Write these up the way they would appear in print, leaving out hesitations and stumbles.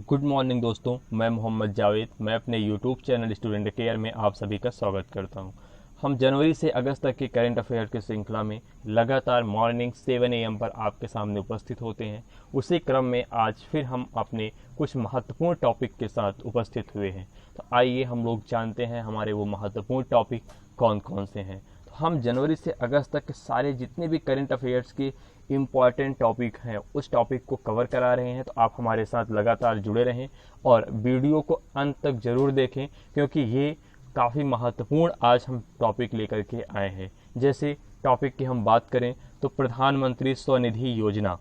Good morning दोस्तों, मैं मोहम्मद जावेद। मैं अपने यूट्यूब चैनल स्टूडेंट केयर में आप सभी का स्वागत करता हूं। हम जनवरी से अगस्त तक के करंट अफेयर की श्रृंखला में लगातार मॉर्निंग 7 AM पर आपके सामने उपस्थित होते हैं। उसी क्रम में आज फिर हम अपने कुछ महत्वपूर्ण टॉपिक के साथ उपस्थित हुए हैं। तो आइए हम लोग जानते हैं हमारे वो महत्वपूर्ण टॉपिक कौन कौन से हैं। तो हम जनवरी से अगस्त तक के सारे जितने भी करंट अफेयर्स के इम्पॉर्टेंट टॉपिक हैं उस टॉपिक को कवर करा रहे हैं। तो आप हमारे साथ लगातार जुड़े रहें और वीडियो को अंत तक जरूर देखें, क्योंकि ये काफ़ी महत्वपूर्ण आज हम टॉपिक लेकर के आए हैं। जैसे टॉपिक की हम बात करें तो प्रधानमंत्री स्वनिधि योजना।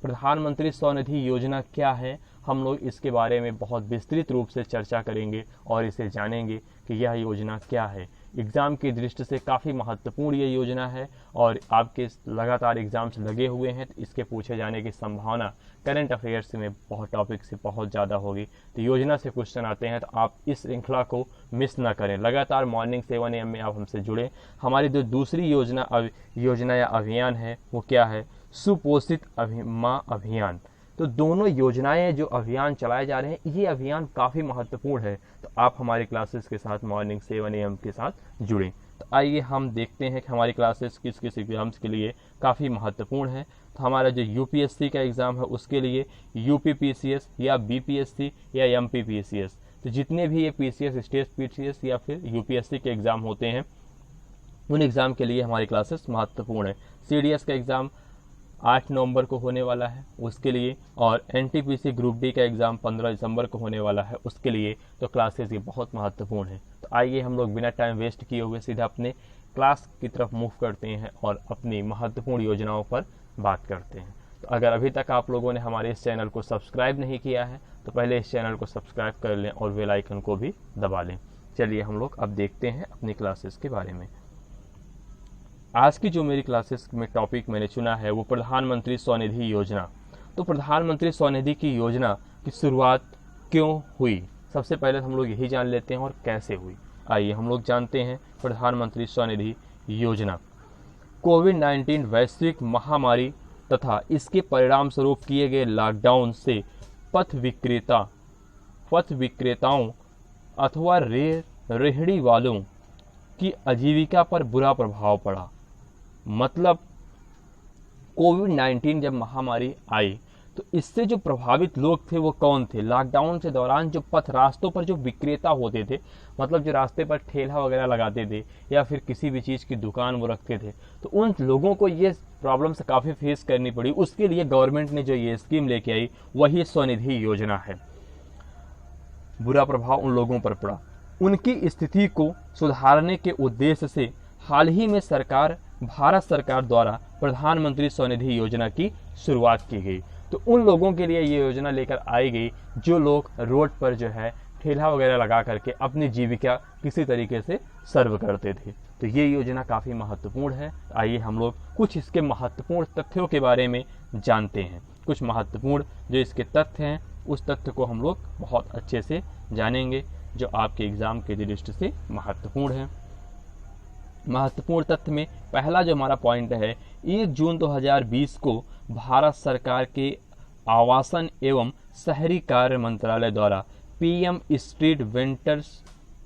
प्रधानमंत्री स्वनिधि योजना क्या है, हम लोग इसके बारे में बहुत विस्तृत रूप से चर्चा करेंगे और इसे जानेंगे कि यह योजना क्या है। एग्ज़ाम की दृष्टि से काफ़ी महत्वपूर्ण ये योजना है और आपके लगातार एग्ज़ाम्स लगे हुए हैं, तो इसके पूछे जाने की संभावना करंट अफेयर्स में बहुत टॉपिक से बहुत ज़्यादा होगी। तो योजना से क्वेश्चन आते हैं, तो आप इस श्रृंखला को मिस ना करें। लगातार मॉर्निंग 7 AM में आप हमसे जुड़े। हमारी जो दूसरी योजना या अभियान है वो क्या है, सुपोषित माँ अभियान। तो दोनों योजनाएं जो अभियान चलाए जा रहे हैं ये अभियान काफ़ी महत्वपूर्ण है। तो आप हमारी क्लासेस के साथ मॉर्निंग 7 AM के साथ जुड़ें। तो आइए हम देखते हैं कि हमारी क्लासेस किस किस एग्ज़ाम्स के लिए काफ़ी महत्वपूर्ण है। तो हमारा जो यूपीएससी का एग्ज़ाम है उसके लिए यूपीपीसीएस या बीपीएससी या एमपीपीसीएस, तो जितने भी ये पीसीएस, स्टेट पीसीएस या फिर यूपीएससी के एग्ज़ाम होते हैं उन एग्ज़ाम के लिए हमारी क्लासेस महत्वपूर्ण है। सीडीएस का एग्ज़ाम 8 नवंबर को होने वाला है उसके लिए, और एनटीपीसी ग्रुप डी का एग्ज़ाम 15 दिसंबर को होने वाला है उसके लिए। तो क्लासेस ये बहुत महत्वपूर्ण है। तो आइए हम लोग बिना टाइम वेस्ट किए हुए सीधा अपने क्लास की तरफ मूव करते हैं और अपनी महत्वपूर्ण योजनाओं पर बात करते हैं। तो अगर अभी तक आप लोगों ने हमारे इस चैनल को सब्सक्राइब नहीं किया है तो पहले इस चैनल को सब्सक्राइब कर लें और बेल आइकन को भी दबा लें। चलिए हम लोग अब देखते हैं अपनी क्लासेस के बारे में। आज की जो मेरी क्लासेस में टॉपिक मैंने चुना है वो प्रधानमंत्री स्वनिधि योजना। तो प्रधानमंत्री स्वनिधि की योजना की शुरुआत क्यों हुई, सबसे पहले हम लोग यही जान लेते हैं और कैसे हुई। आइए हम लोग जानते हैं प्रधानमंत्री स्वनिधि योजना। कोविड-19 वैश्विक महामारी तथा इसके परिणाम स्वरूप किए गए लॉकडाउन से पथ विक्रेताओं अथवा रेहड़ी वालों की आजीविका पर बुरा प्रभाव पड़ा। मतलब कोविड-19 जब महामारी आई तो इससे जो प्रभावित लोग थे वो कौन थे। लॉकडाउन के दौरान जो रास्तों पर जो विक्रेता होते थे, मतलब जो रास्ते पर ठेला वगैरह लगाते थे या फिर किसी भी चीज़ की दुकान वो रखते थे, तो उन लोगों को ये प्रॉब्लम से काफ़ी फेस करनी पड़ी। उसके लिए गवर्नमेंट ने जो ये स्कीम लेके आई वही स्वनिधि योजना है। बुरा प्रभाव उन लोगों पर पड़ा, उनकी स्थिति को सुधारने के उद्देश्य से हाल ही में भारत सरकार द्वारा प्रधानमंत्री स्वनिधि योजना की शुरुआत की गई। तो उन लोगों के लिए ये योजना लेकर आई गई जो लोग रोड पर जो है ठेला वगैरह लगा करके अपनी जीविका किसी तरीके से सर्व करते थे। तो ये योजना काफ़ी महत्वपूर्ण है। आइए हम लोग कुछ इसके महत्वपूर्ण तथ्यों के बारे में जानते हैं। कुछ महत्वपूर्ण जो इसके तथ्य हैं उस तथ्य को हम लोग बहुत अच्छे से जानेंगे जो आपके एग्ज़ाम के दृष्टि से महत्वपूर्ण है। महत्वपूर्ण तथ्य में पहला जो हमारा पॉइंट है, 1 जून 2020 को भारत सरकार के आवासन एवं शहरी कार्य मंत्रालय द्वारा PM street vendors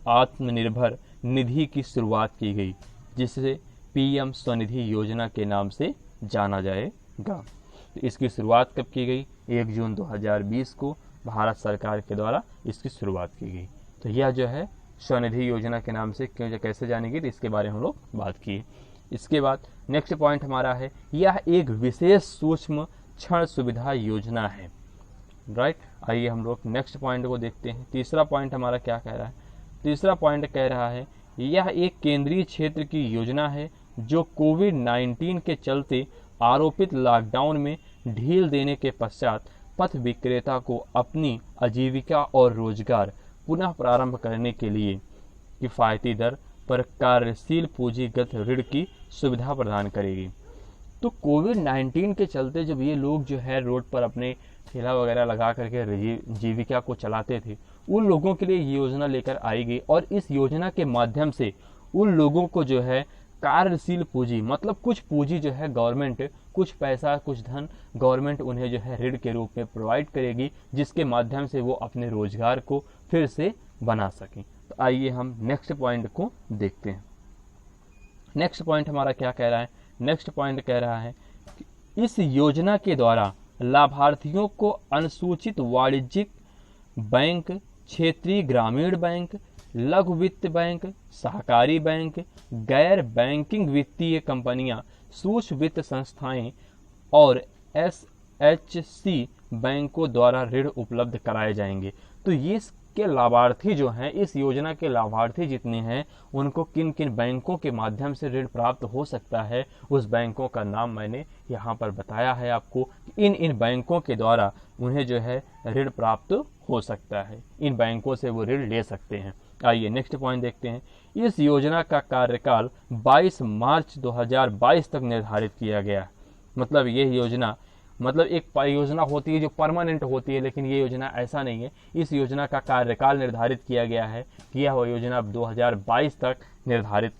Atmanirbhar Nidhi की शुरुआत की गई, जिसे पीएम स्वनिधि योजना के नाम से जाना जाएगा। तो इसकी शुरुआत कब की गई, 1 जून 2020 को भारत सरकार के द्वारा इसकी शुरुआत की गई। तो यह जो है स्वनिधि योजना के नाम से क्यों कैसे जानेंगे, तो इसके बारे में हम लोग बात किए। इसके बाद नेक्स्ट पॉइंट हमारा है, यह एक विशेष सूक्ष्म ऋण सुविधा योजना है। राइट, आइए हम लोग नेक्स्ट पॉइंट को देखते हैं। तीसरा पॉइंट हमारा क्या कह रहा है, तीसरा पॉइंट कह रहा है यह एक केंद्रीय क्षेत्र की योजना है जो कोविड-19 के चलते आरोपित लॉकडाउन में ढील देने के पश्चात पथ विक्रेता को अपनी आजीविका और रोजगार पुनः प्रारंभ करने के लिए किफ़ायती दर पर कार्यशील पूंजीगत ऋण की सुविधा प्रदान करेगी। तो कोविड-19 के चलते जब ये लोग जो है रोड पर अपने ठेला वगैरह लगा करके जीविका को चलाते थे, उन लोगों के लिए ये योजना लेकर आई गई और इस योजना के माध्यम से उन लोगों को जो है कार्यशील पूंजी मतलब कुछ पूंजी जो है गवर्नमेंट, कुछ पैसा कुछ धन गवर्नमेंट उन्हें जो है ऋण के रूप में प्रोवाइड करेगी, जिसके माध्यम से वो अपने रोजगार को फिर से बना सकें। तो आइए हम नेक्स्ट पॉइंट को देखते हैं। नेक्स्ट पॉइंट हमारा क्या कह रहा है? नेक्स्ट पॉइंट कह रहा है कि इस योजना के द्वारा लाभार्थियों को अनुसूचित वाणिज्यिक बैंक, क्षेत्रीय ग्रामीण बैंक, लघु वित्त बैंक, सहकारी बैंक, गैर बैंकिंग वित्तीय कंपनियां, सूक्ष्म वित्त संस्थाएं और एसएचसी बैंकों द्वारा ऋण उपलब्ध कराए जाएंगे। तो ये के लाभार्थी जो हैं, इस योजना के लाभार्थी जितने हैं, उनको किन किन बैंकों के माध्यम से ऋण प्राप्त हो सकता है, उस बैंकों का नाम मैंने यहाँ पर बताया है आपको। इन बैंकों के द्वारा उन्हें जो है ऋण प्राप्त हो सकता है, इन बैंकों से वो ऋण ले सकते हैं। आइए नेक्स्ट पॉइंट देखते हैं। इस योजना का कार्यकाल 22 मार्च 2022 तक निर्धारित किया गया। मतलब ये योजना, मतलब एक योजना होती है जो परमानेंट होती है, लेकिन ये योजना ऐसा नहीं है। इस योजना का कार्यकाल निर्धारित किया गया है कि यह योजना अब 2022 तक निर्धारित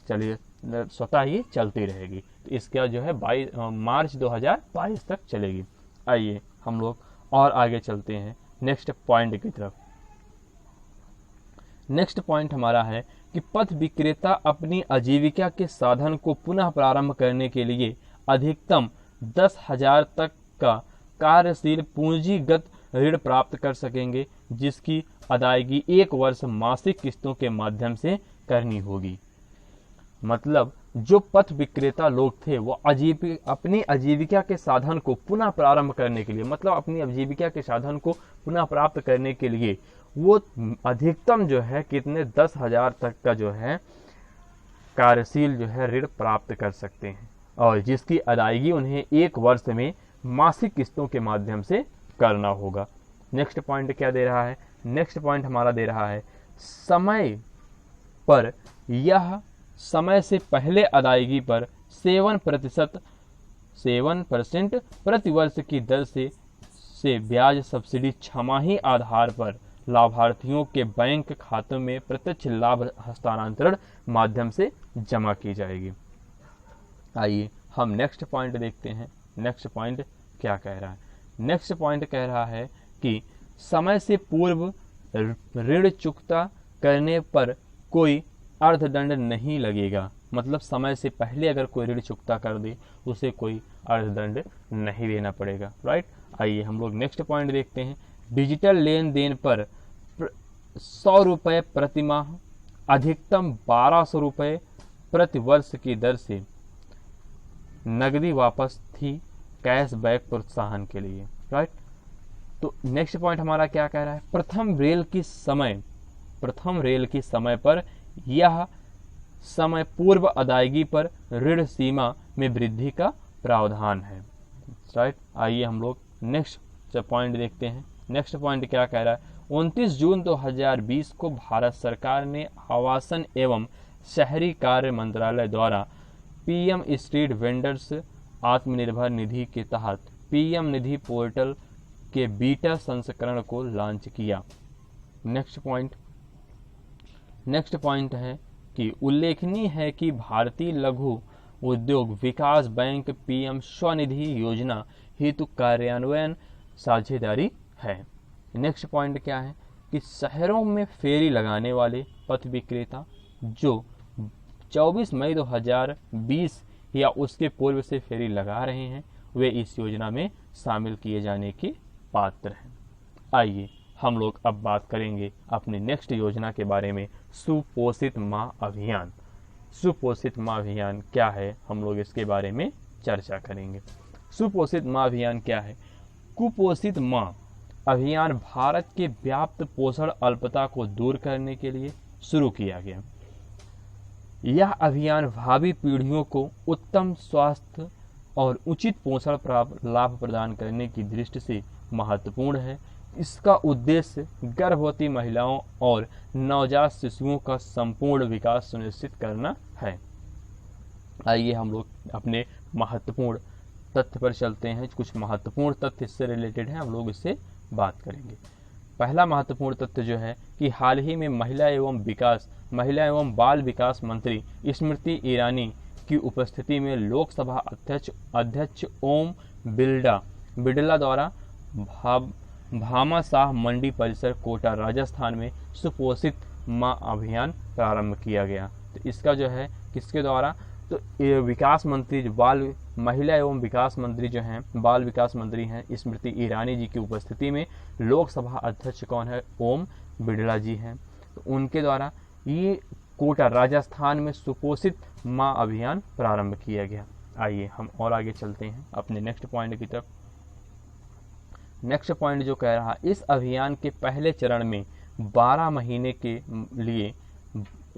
स्वतः ही चलती रहेगी। तो इसका जो है 22 मार्च 2022 तक चलेगी। आइए हम लोग और आगे चलते हैं नेक्स्ट पॉइंट की तरफ। नेक्स्ट पॉइंट हमारा है कि पथ विक्रेता अपनी आजीविका के साधन को पुनः प्रारंभ करने के लिए अधिकतम 10,000 तक का कार्यशील पूंजीगत ऋण प्राप्त कर सकेंगे, जिसकी अदायगी 1 वर्ष मासिक किस्तों के माध्यम से करनी होगी। मतलब जो पथ विक्रेता लोग थे वो अपनी आजीविका के साधन को पुनः प्रारंभ करने के लिए, मतलब अपनी आजीविका के साधन को पुनः प्राप्त करने के लिए वो अधिकतम जो है कितने 10,000 तक का जो है कार्यशील जो है ऋण प्राप्त कर सकते हैं, और जिसकी अदायगी उन्हें 1 वर्ष में मासिक किस्तों के माध्यम से करना होगा। नेक्स्ट पॉइंट क्या दे रहा है? नेक्स्ट पॉइंट हमारा दे रहा है समय पर यह समय से पहले अदायगी पर 7% प्रतिवर्ष की दर से ब्याज सब्सिडी छमाही आधार पर लाभार्थियों के बैंक खातों में प्रत्यक्ष लाभ हस्तांतरण माध्यम से जमा की जाएगी। आइए हम नेक्स्ट पॉइंट देखते हैं। नेक्स्ट पॉइंट क्या कह रहा है? नेक्स्ट पॉइंट कह रहा है कि समय से पूर्व ऋण चुकता करने पर कोई अर्थदंड नहीं लगेगा। मतलब समय से पहले अगर कोई ऋण चुकता कर दे उसे कोई अर्थदंड नहीं देना पड़ेगा, राइट। आइए हम लोग नेक्स्ट पॉइंट देखते हैं। डिजिटल लेन देन पर 100 रुपये प्रति माह, अधिकतम 1200 रुपये प्रति वर्ष की दर से नगदी वापस थी कैशबैक प्रोत्साहन के लिए, राइट। तो नेक्स्ट पॉइंट हमारा क्या कह रहा है? प्रथम रेल की समय पर यह समय पूर्व अदायगी पर ऋण सीमा में वृद्धि का प्रावधान है, राइट। आइए हम लोग नेक्स्ट पॉइंट देखते हैं। नेक्स्ट पॉइंट क्या कह रहा है? 29 जून 2020 को भारत सरकार ने आवासन एवं शहरी कार्य मंत्रालय द्वारा PM street vendors Atmanirbhar Nidhi के तहत पीएम निधि पोर्टल के बीटा संस्करण को लॉन्च किया। नेक्स्ट पॉइंट है कि उल्लेखनीय है कि भारतीय लघु उद्योग विकास बैंक पीएम स्वनिधि योजना हेतु कार्यान्वयन साझेदारी है। नेक्स्ट पॉइंट क्या है कि शहरों में फेरी लगाने वाले पथ विक्रेता जो 24 मई 2020 या उसके पूर्व से फेरी लगा रहे हैं वे इस योजना में शामिल किए जाने के पात्र हैं। आइए हम लोग अब बात करेंगे अपनी नेक्स्ट योजना के बारे में, सुपोषित माँ अभियान। सुपोषित माँ अभियान क्या है, हम लोग इसके बारे में चर्चा करेंगे। सुपोषित माँ अभियान क्या है? कुपोषित माँ अभियान भारत के व्याप्त पोषण अल्पता को दूर करने के लिए शुरू किया गया। यह अभियान भावी पीढ़ियों को उत्तम स्वास्थ्य और उचित पोषण प्राप्त लाभ प्रदान करने की दृष्टि से महत्वपूर्ण है। इसका उद्देश्य गर्भवती महिलाओं और नवजात शिशुओं का संपूर्ण विकास सुनिश्चित करना है। आइए हम लोग अपने महत्वपूर्ण तथ्य पर चलते हैं। कुछ महत्वपूर्ण तथ्य इससे रिलेटेड हैं, हम लोग इससे बात करेंगे। पहला महत्वपूर्ण तथ्य जो है कि हाल ही में महिला एवं बाल विकास मंत्री स्मृति ईरानी की उपस्थिति में लोकसभा अध्यक्ष ओम बिड़ला द्वारा भामाशाह मंडी परिसर कोटा राजस्थान में सुपोषित माँ अभियान प्रारंभ किया गया। तो इसका जो है किसके द्वारा, तो विकास मंत्री महिला एवं विकास मंत्री जो हैं, बाल विकास मंत्री हैं स्मृति ईरानी जी की उपस्थिति में लोकसभा अध्यक्ष कौन है, ओम बिड़ला जी हैं। तो उनके द्वारा ये कोटा राजस्थान में सुपोषित माँ अभियान प्रारंभ किया गया। आइए हम और आगे चलते हैं अपने नेक्स्ट पॉइंट की तरफ। नेक्स्ट पॉइंट जो कह रहा, इस अभियान के पहले चरण में 12 महीने के लिए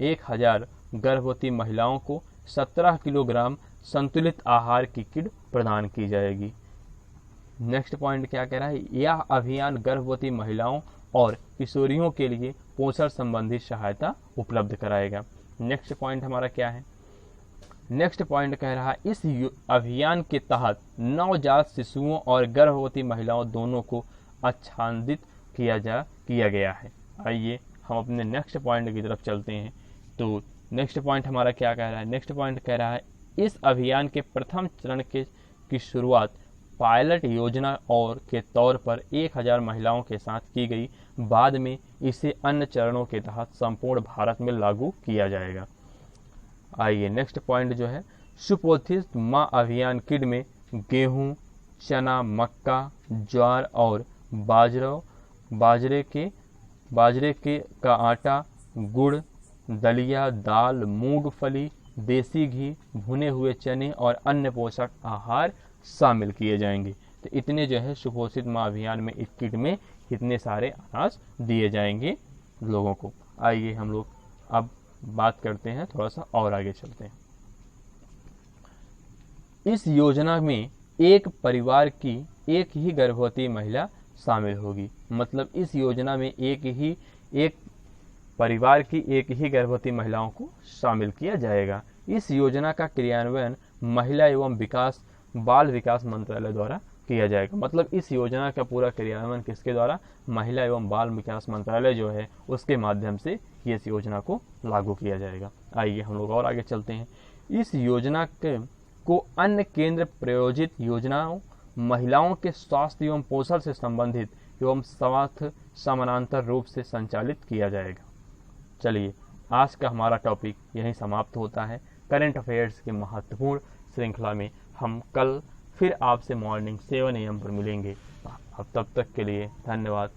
1000 गर्भवती महिलाओं को 17 किलोग्राम संतुलित आहार की किट प्रदान की जाएगी। नेक्स्ट पॉइंट क्या कह रहा है, यह अभियान गर्भवती महिलाओं और किशोरियों के लिए पोषण संबंधी सहायता उपलब्ध कराएगा। नेक्स्ट पॉइंट हमारा क्या है, नेक्स्ट पॉइंट कह रहा है, इस अभियान के तहत नवजात शिशुओं और गर्भवती महिलाओं दोनों को आच्छादित किया गया है। आइए हम अपने नेक्स्ट पॉइंट की तरफ चलते हैं। तो नेक्स्ट पॉइंट हमारा क्या कह रहा है, नेक्स्ट पॉइंट कह रहा है, इस अभियान के प्रथम चरण की शुरुआत पायलट योजना और के तौर पर 1000 महिलाओं के साथ की गई। बाद में इसे अन्य चरणों के तहत संपूर्ण भारत में लागू किया जाएगा। आइए नेक्स्ट पॉइंट जो है, सुपोषित माँ अभियान किट में गेहूं, चना, मक्का, ज्वार और बाजरे के का आटा, गुड़, दलिया, दाल, मूंगफली, देसी घी, भुने हुए चने और अन्य पोषक आहार शामिल किए जाएंगे। तो इतने जो है सुपोषित माँ अभियान में इस किट में इतने सारे अनाज दिए जाएंगे लोगों को। आइए हम लोग अब बात करते हैं, थोड़ा सा और आगे चलते हैं। इस योजना में एक परिवार की एक ही गर्भवती महिला शामिल होगी। मतलब इस योजना में एक परिवार की एक ही गर्भवती महिलाओं को शामिल किया जाएगा। इस योजना का क्रियान्वयन महिला एवं बाल विकास मंत्रालय द्वारा किया जाएगा। मतलब इस योजना का पूरा क्रियान्वयन किसके द्वारा, महिला एवं बाल विकास मंत्रालय जो है उसके माध्यम से इस योजना को लागू किया जाएगा। आइए हम लोग और आगे चलते हैं। इस योजना को अन्य केंद्र प्रायोजित योजनाओं, महिलाओं के स्वास्थ्य एवं पोषण से संबंधित एवं स्वास्थ्य समानांतर रूप से संचालित किया जाएगा। चलिए आज का हमारा टॉपिक यहीं समाप्त होता है। करंट अफेयर्स के महत्वपूर्ण श्रृंखला में हम कल फिर आपसे मॉर्निंग 7 AM पर मिलेंगे। अब तब तक के लिए धन्यवाद।